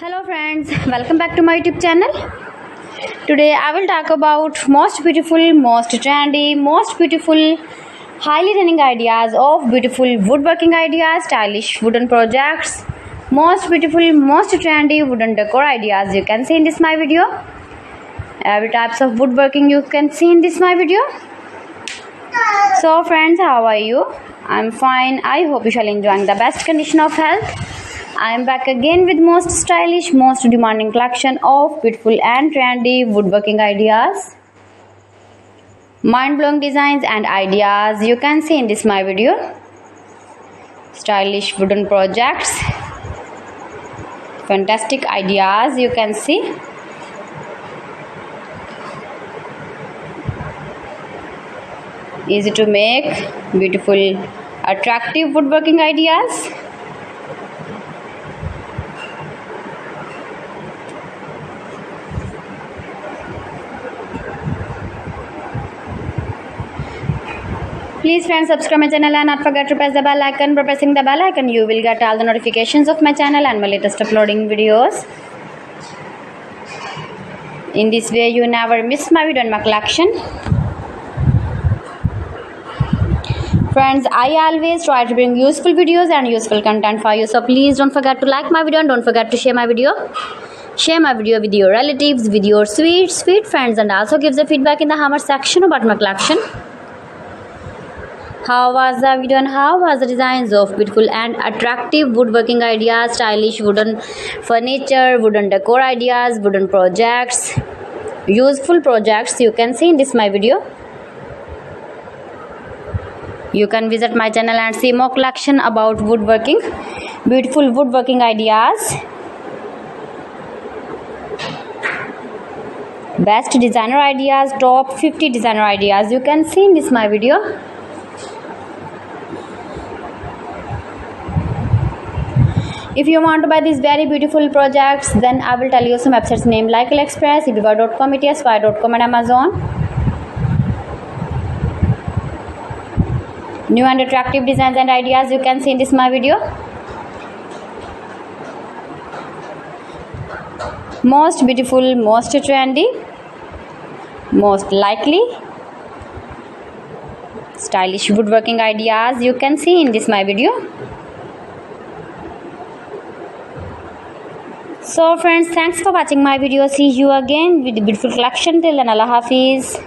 Hello friends, welcome back to my YouTube channel. Today I will talk about most beautiful, most trendy, most beautiful, highly running ideas of beautiful woodworking ideas, stylish wooden projects, most beautiful, most trendy wooden decor ideas you can see in this my video. Every types of woodworking you can see in this my video. So friends, how are you? I'm fine. I hope you shall enjoying the best condition of health. I am back again with most stylish, most demanding collection of beautiful and trendy woodworking ideas, mind-blowing designs and ideas you can see in this my video. Stylish wooden projects, fantastic ideas you can see. Easy to make, beautiful, attractive woodworking ideas. Please friends, subscribe my channel and not forget to press the bell icon. By pressing the bell icon you will get all the notifications of my channel and my latest uploading videos. In this way you never miss my video and my collection. Friends, I always try to bring useful videos and useful content for you, so please don't forget to like my video and don't forget to share my video. Share my video with your relatives, with your sweet friends, and also give the feedback in the comment section about my collection. How was the video and how was the designs of beautiful and attractive woodworking ideas, stylish wooden furniture, wooden decor ideas, wooden projects, useful projects you can see in this my video. You can visit my channel and see more collection about woodworking, beautiful woodworking ideas, best designer ideas, top 50 designer ideas you can see in this my video. If you want to buy these very beautiful projects, then I will tell you some websites name like AliExpress, eBay.com, ETSY.com and Amazon. New and attractive designs and ideas you can see in this my video. Most beautiful, most trendy, most likely, stylish woodworking ideas you can see in this my video. So friends, thanks for watching my video. See you again with the beautiful collection. Till then, Allah Hafiz.